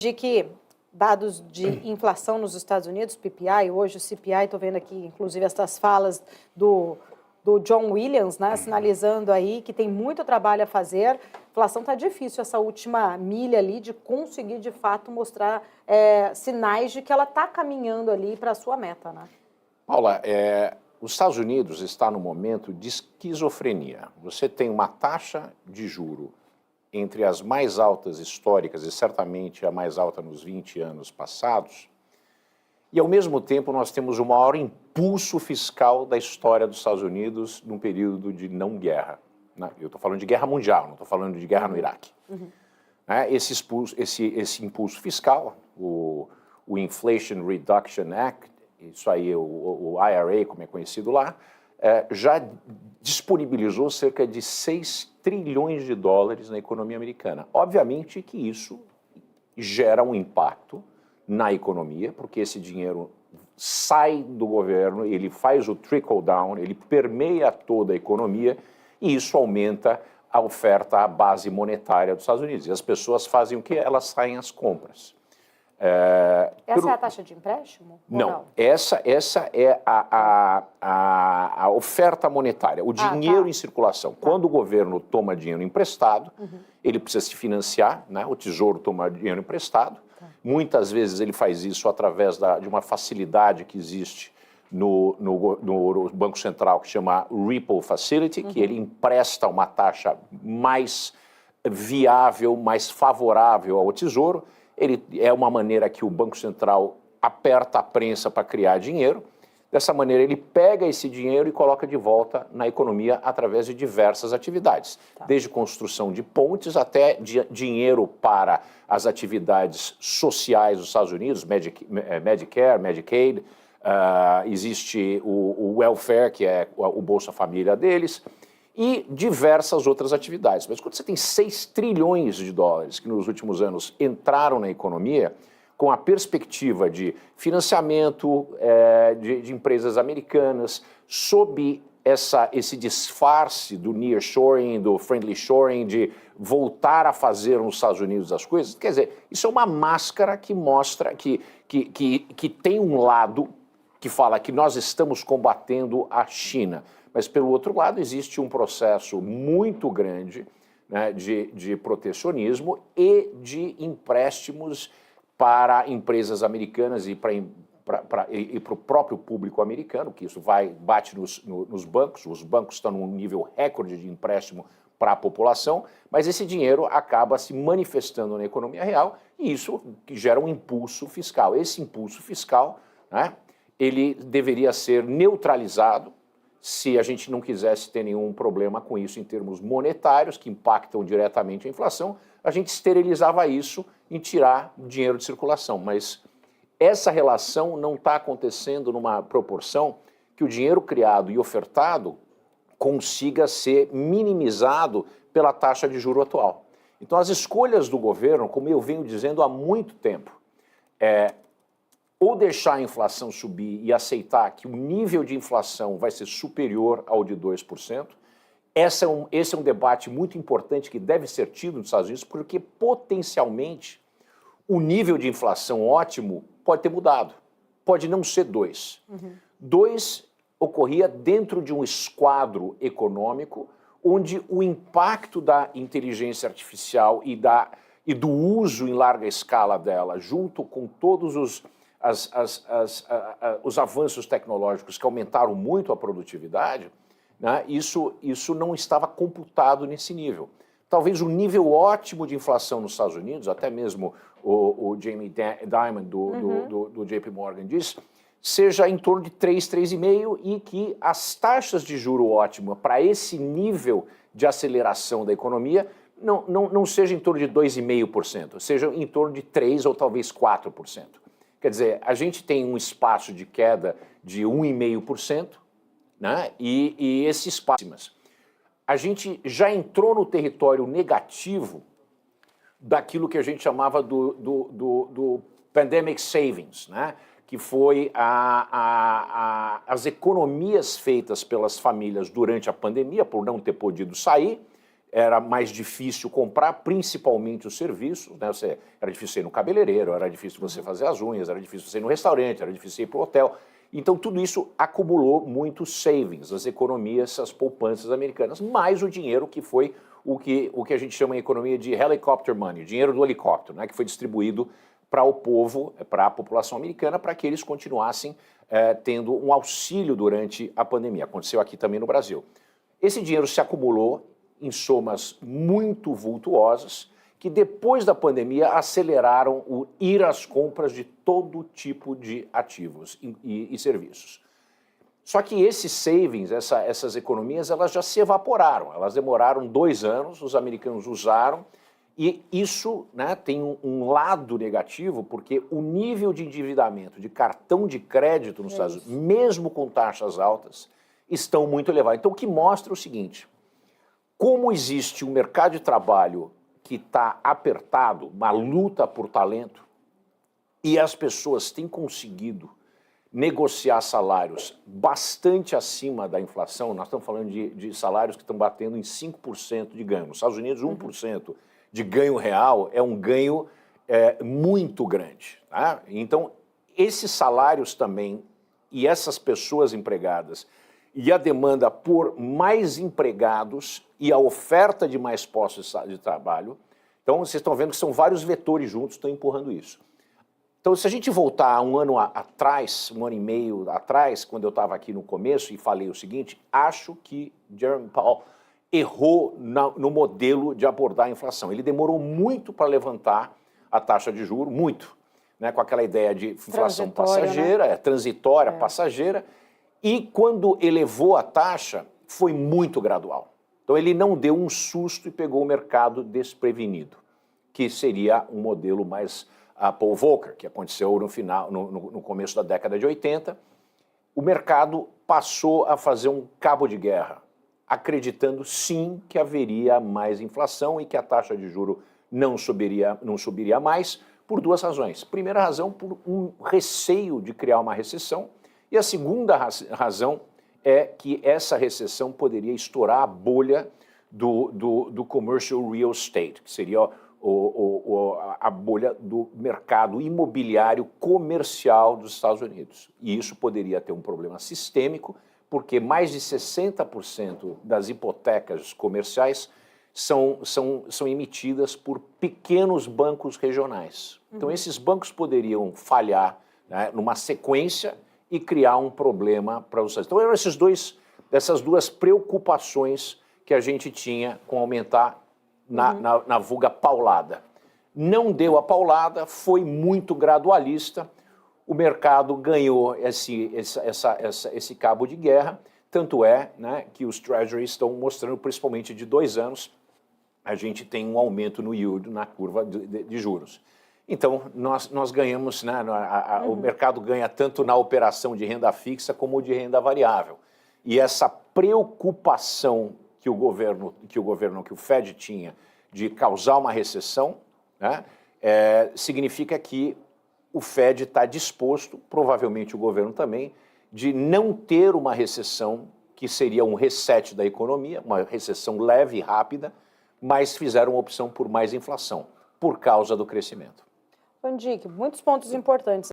de que dados de inflação nos Estados Unidos, PPI, hoje o CPI, estou vendo aqui, inclusive, essas falas do John Williams, né, sinalizando aí que tem muito trabalho a fazer. A inflação está difícil, essa última milha ali, de conseguir, de fato, mostrar sinais de que ela está caminhando ali para a sua meta, né? Paula, os Estados Unidos está no momento de esquizofrenia. Você tem uma taxa de juro entre as mais altas históricas e certamente a mais alta nos 20 anos passados, e ao mesmo tempo nós temos o maior impulso fiscal da história dos Estados Unidos num período de não guerra. Eu estou falando de guerra mundial, não estou falando de guerra no Iraque. Esse impulso fiscal, o Inflation Reduction Act, isso aí, o IRA, como é conhecido lá, já disponibilizou cerca de 6 trilhões de dólares na economia americana. Obviamente que isso gera um impacto na economia, porque esse dinheiro sai do governo, ele faz o trickle down, ele permeia toda a economia e isso aumenta a oferta à base monetária dos Estados Unidos. E as pessoas fazem o quê? Elas saem às compras. Essa é a taxa de empréstimo? Não, essa é a oferta monetária, o dinheiro em circulação. Quando o governo toma dinheiro emprestado, ele precisa se financiar, né? O Tesouro toma dinheiro emprestado. Muitas vezes ele faz isso através de uma facilidade que existe no Banco Central, que chama Repo Facility, que ele empresta uma taxa mais viável, mais favorável ao Tesouro. Ele é uma maneira que o Banco Central aperta a prensa para criar dinheiro. Dessa maneira, ele pega esse dinheiro e coloca de volta na economia através de diversas atividades, desde construção de pontes até dinheiro para as atividades sociais dos Estados Unidos, Medicare, Medicaid, existe o welfare, que é o Bolsa Família deles, e diversas outras atividades. Mas quando você tem 6 trilhões de dólares que nos últimos anos entraram na economia, com a perspectiva de financiamento de empresas americanas, sob esse disfarce do nearshoring, do friendly shoring, de voltar a fazer nos Estados Unidos as coisas, quer dizer, isso é uma máscara que mostra que tem um lado que fala que nós estamos combatendo a China, mas pelo outro lado existe um processo muito grande, né, de protecionismo e de empréstimos para empresas americanas e para o próprio público americano, que isso bate nos bancos. Os bancos estão num nível recorde de empréstimo para a população, mas esse dinheiro acaba se manifestando na economia real e isso que gera um impulso fiscal. Esse impulso fiscal, né, ele deveria ser neutralizado se a gente não quisesse ter nenhum problema com isso em termos monetários, que impactam diretamente a inflação, a gente esterilizava isso em tirar dinheiro de circulação. Mas essa relação não está acontecendo numa proporção que o dinheiro criado e ofertado consiga ser minimizado pela taxa de juro atual. Então, as escolhas do governo, como eu venho dizendo há muito tempo, ou deixar a inflação subir e aceitar que o nível de inflação vai ser superior ao de 2%, esse é um debate muito importante que deve ser tido nos Estados Unidos, porque potencialmente o nível de inflação ótimo pode ter mudado, pode não ser 2. 2 ocorria dentro de um esquadro econômico onde o impacto da inteligência artificial e do uso em larga escala dela, junto com todos os avanços tecnológicos que aumentaram muito a produtividade, né, isso não estava computado nesse nível. Talvez o nível ótimo de inflação nos Estados Unidos, até mesmo o Jamie Dimon do JP Morgan diz, seja em torno de 3, 3,5 e que as taxas de juro ótima para esse nível de aceleração da economia não seja em torno de 2,5%, seja em torno de 3 ou talvez 4%. Quer dizer, a gente tem um espaço de queda de 1,5%, né? E esse espaço, a gente já entrou no território negativo daquilo que a gente chamava do pandemic savings, né? Que foi as economias feitas pelas famílias durante a pandemia, por não ter podido sair, era mais difícil comprar, principalmente os serviços, né? Era difícil ir no cabeleireiro, era difícil você fazer as unhas, era difícil você ir no restaurante, era difícil ir para o hotel. Então, tudo isso acumulou muitos savings, as economias, as poupanças americanas, mais o dinheiro que foi o que a gente chama em economia de helicopter money, dinheiro do helicóptero, né? Que foi distribuído para o povo, para a população americana, para que eles continuassem tendo um auxílio durante a pandemia. Aconteceu aqui também no Brasil. Esse dinheiro se acumulou em somas muito vultuosas, que depois da pandemia aceleraram o ir às compras de todo tipo de ativos e serviços. Só que esses savings, essas economias, elas já se evaporaram, elas demoraram 2 anos, os americanos usaram, e isso, né, tem um lado negativo, porque o nível de endividamento de cartão de crédito nos Estados Unidos, mesmo com taxas altas, estão muito elevados. Então, o que mostra o seguinte: como existe um mercado de trabalho que está apertado, uma luta por talento, e as pessoas têm conseguido negociar salários bastante acima da inflação, nós estamos falando de salários que estão batendo em 5% de ganho. Nos Estados Unidos, 1% de ganho real é um ganho muito grande. Tá? Então, esses salários também, e essas pessoas empregadas, e a demanda por mais empregados e a oferta de mais postos de trabalho. Então, vocês estão vendo que são vários vetores juntos que estão empurrando isso. Então, se a gente voltar um ano atrás, 1 ano e meio atrás, quando eu estava aqui no começo e falei o seguinte, acho que Jerome Powell errou no modelo de abordar a inflação. Ele demorou muito para levantar a taxa de juros, muito, né, com aquela ideia de inflação passageira, né? Transitória, passageira, e quando elevou a taxa, foi muito gradual. Então ele não deu um susto e pegou o mercado desprevenido, que seria um modelo mais Paul Volcker, que aconteceu no começo da década de 80. O mercado passou a fazer um cabo de guerra, acreditando sim que haveria mais inflação e que a taxa de juros não subiria mais, por 2 razões. Primeira razão, por um receio de criar uma recessão, e a segunda razão é que essa recessão poderia estourar a bolha do commercial real estate, que seria a bolha do mercado imobiliário comercial dos Estados Unidos. E isso poderia ter um problema sistêmico, porque mais de 60% das hipotecas comerciais são emitidas por pequenos bancos regionais. Então, esses bancos poderiam falhar, né, numa sequência e criar um problema para os Estados Unidos. Então, eram essas duas preocupações que a gente tinha com aumentar na vulga paulada. Não deu a paulada, foi muito gradualista, o mercado ganhou esse cabo de guerra, tanto é, né, que os treasuries estão mostrando, principalmente de 2 anos, a gente tem um aumento no yield, na curva de juros. Então, nós ganhamos, né, o mercado ganha tanto na operação de renda fixa como de renda variável. E essa preocupação que o Fed tinha de causar uma recessão, né, significa que o Fed está disposto, provavelmente o governo também, de não ter uma recessão que seria um reset da economia, uma recessão leve e rápida, mas fizeram opção por mais inflação, por causa do crescimento. Dick, muitos pontos importantes.